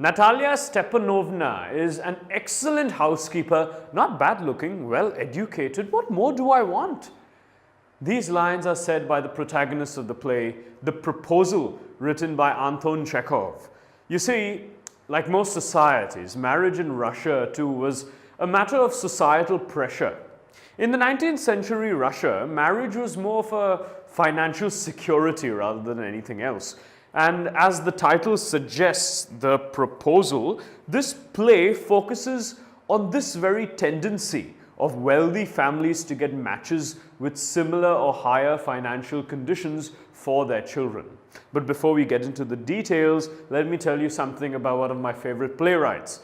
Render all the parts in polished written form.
Natalia Stepanovna is an excellent housekeeper, not bad looking, well educated. What more do I want? These lines are said by the protagonist of the play, The Proposal, written by Anton Chekhov. You see, like most societies, marriage in Russia too was a matter of societal pressure. In the 19th century Russia, marriage was more of a financial security rather than anything else. And as the title suggests, The Proposal, this play focuses on this very tendency of wealthy families to get matches with similar or higher financial conditions for their children. But before we get into the details, let me tell you something about one of my favorite playwrights.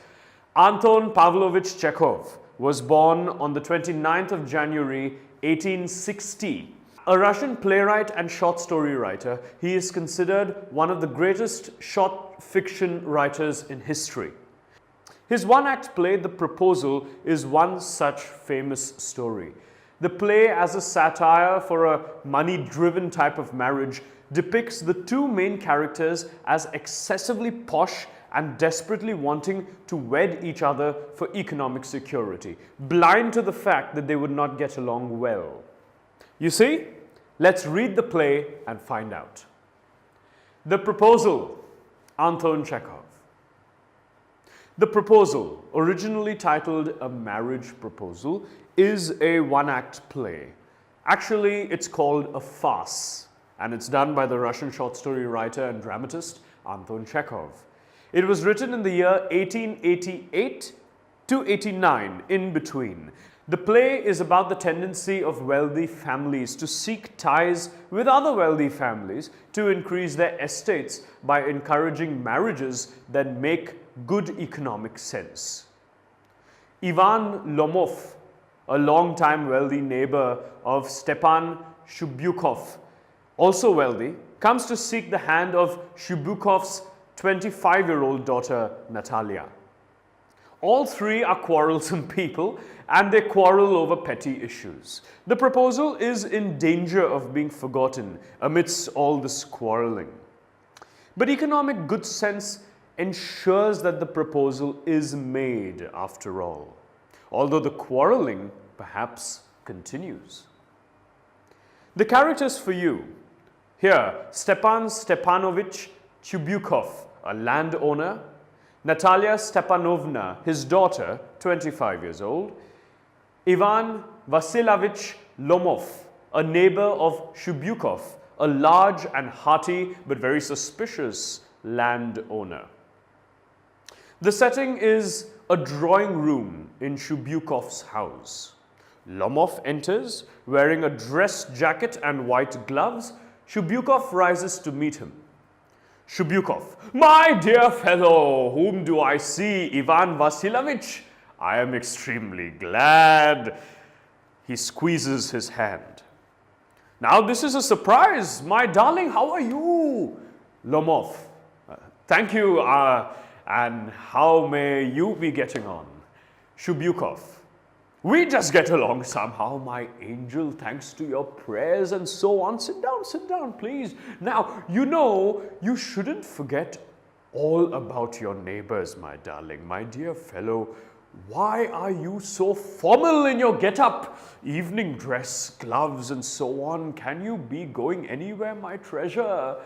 Anton Pavlovich Chekhov was born on the 29th of January 1860. A Russian playwright and short story writer, he is considered one of the greatest short fiction writers in history. His one-act play, The Proposal, is one such famous story. The play, as a satire for a money-driven type of marriage, depicts the two main characters as excessively posh and desperately wanting to wed each other for economic security, blind to the fact that they would not get along well. You see? Let's read the play and find out. The Proposal, Anton Chekhov. The Proposal, originally titled A Marriage Proposal, is a one-act play. Actually, it's called a farce, and it's done by the Russian short story writer and dramatist Anton Chekhov. It was written in the year 1888 to 89, in between. The play is about the tendency of wealthy families to seek ties with other wealthy families to increase their estates by encouraging marriages that make good economic sense. Ivan Lomov, a long-time wealthy neighbor of Stepan Shubyukov, also wealthy, comes to seek the hand of Shubyukov's 25-year-old daughter, Natalia. All three are quarrelsome people and they quarrel over petty issues. The proposal is in danger of being forgotten amidst all this quarreling. But economic good sense ensures that the proposal is made after all, although the quarreling perhaps continues. The characters for you. Here, Stepan Stepanovich Chubyukov, a landowner, Natalia Stepanovna, his daughter, 25 years old, Ivan Vasilovich Lomov, a neighbor of Shubyukov, a large and hearty but very suspicious landowner. The setting is a drawing room in Shubyukov's house. Lomov enters wearing a dress jacket and white gloves. Shubyukov rises to meet him. Shubyukov, my dear fellow, whom do I see? Ivan Vasilovich? I am extremely glad. He squeezes his hand. Now this is a surprise. My darling, how are you? Lomov, thank you. And how may you be getting on? Shubyukov, we just get along somehow, my angel, thanks to your prayers and so on. Sit down, please. Now, you know, you shouldn't forget all about your neighbors, my darling, my dear fellow. Why are you so formal in your get-up? Evening dress, gloves, and so on. Can you be going anywhere, my treasure?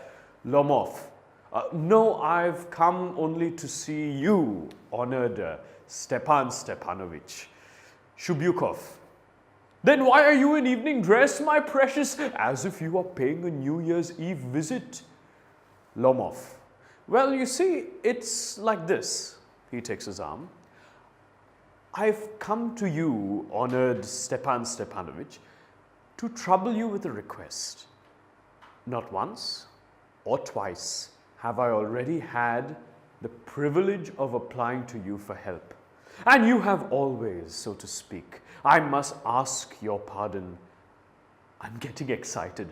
Lomov, no, I've come only to see you, honored Stepan Stepanovich. Shubyukov, then why are you in evening dress, my precious, as if you are paying a New Year's Eve visit? Lomov, well, you see, it's like this. He takes his arm. I've come to you, honored Stepan Stepanovich, to trouble you with a request. Not once or twice have I already had the privilege of applying to you for help. And you have always, so to speak. I must ask your pardon. I'm getting excited.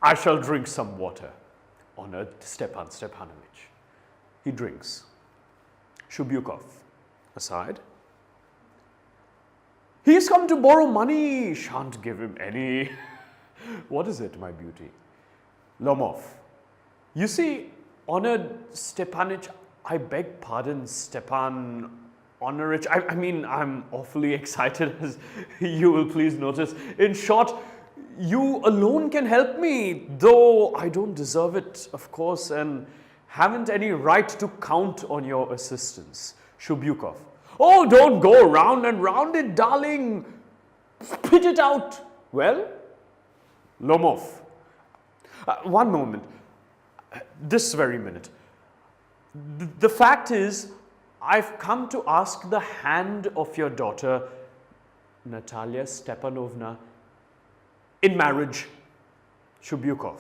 I shall drink some water, honored Stepan Stepanovich. He drinks. Shubyukov, aside. He's come to borrow money. Shan't give him any. What is it, my beauty? Lomov, you see, honored Stepanich, I beg pardon, Stepan Honorich. I mean, I'm awfully excited, as you will please notice. In short, you alone can help me, though I don't deserve it, of course, and haven't any right to count on your assistance. Shubyukov. Oh, don't go round and round it, darling. Spit it out. Well, Lomov. One moment. This very minute. The fact is, I've come to ask the hand of your daughter, Natalia Stepanovna, in marriage. Shubyukov.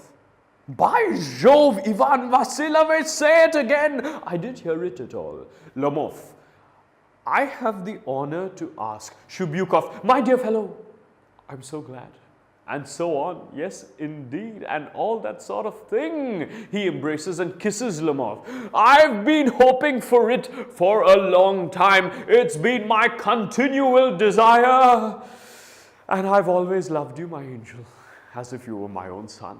By Jove, Ivan Vasilovich, say it again. I did hear it at all. Lomov. I have the honor to ask. Shubyukov. My dear fellow, I'm so glad. And so on. Yes, indeed. And all that sort of thing. He embraces and kisses Lomov. I've been hoping for it for a long time. It's been my continual desire. And I've always loved you, my angel, as if you were my own son.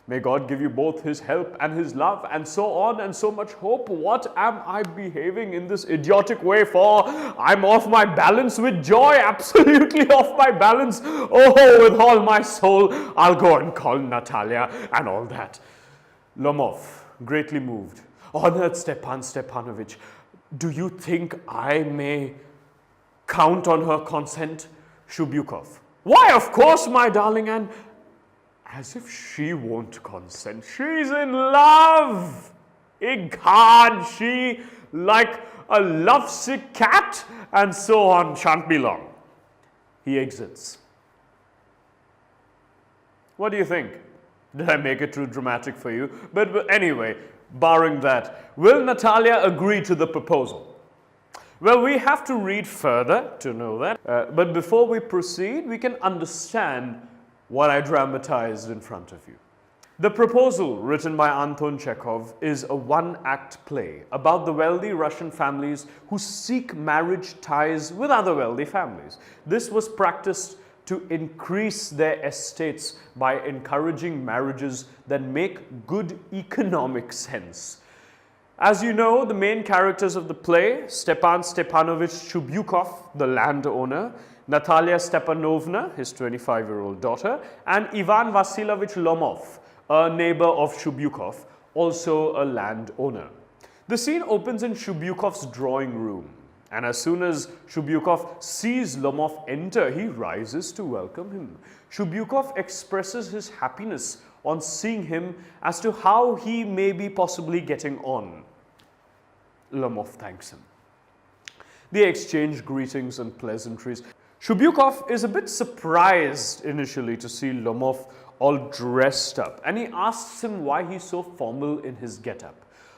May God give you both His help and His love, and so on, and so much hope. What am I behaving in this idiotic way for? I'm off my balance with joy, absolutely off my balance. Oh, with all my soul, I'll go and call Natalia and all that. Lomov, greatly moved. Honored Stepan Stepanovich, do you think I may count on her consent? Shubyukov. Why, of course, my darling, and as if she won't consent. She's in love. Egad, she like a lovesick cat, and so on. Shan't be long. He exits. What do you think? Did I make it too dramatic for you? But anyway, barring that, will Natalia agree to the proposal? Well, we have to read further to know that. But before we proceed, we can understand what I dramatized in front of you. The Proposal, written by Anton Chekhov, is a one-act play about the wealthy Russian families who seek marriage ties with other wealthy families. This was practiced to increase their estates by encouraging marriages that make good economic sense. As you know, the main characters of the play, Stepan Stepanovich Shubyukov, the landowner, Natalia Stepanovna, his 25-year-old daughter, and Ivan Vasilovich Lomov, a neighbor of Shubyukov, also a landowner. The scene opens in Shubyukov's drawing room, and as soon as Shubyukov sees Lomov enter, he rises to welcome him. Shubyukov expresses his happiness on seeing him as to how he may be possibly getting on. Lomov thanks him. They exchange greetings and pleasantries. Shubyukov is a bit surprised initially to see Lomov all dressed up, and he asks him why he's so formal in his get-up.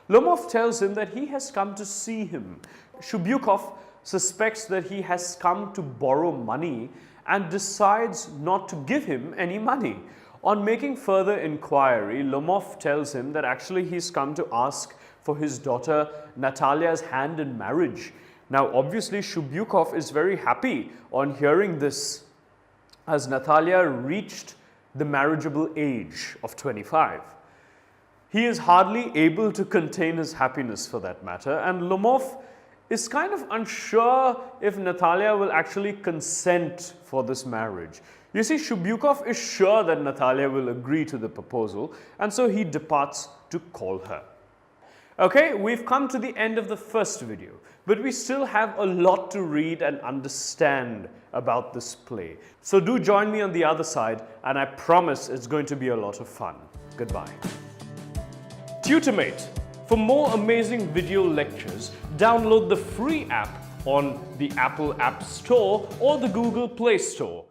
Lomov tells him that he has come to see him. Shubyukov suspects that he has come to borrow money and decides not to give him any money. On making further inquiry, Lomov tells him that actually he's come to ask for his daughter Natalia's hand in marriage. Now, obviously, Shubyukov is very happy on hearing this, as Natalia reached the marriageable age of 25. He is hardly able to contain his happiness for that matter, and Lomov is kind of unsure if Natalia will actually consent for this marriage. You see, Shubyukov is sure that Natalia will agree to the proposal, and so he departs to call her. Okay, we've come to the end of the first video, but we still have a lot to read and understand about this play. So do join me on the other side, and I promise it's going to be a lot of fun. Goodbye. Tutormate. For more amazing video lectures, download the free app on the Apple App Store or the Google Play Store.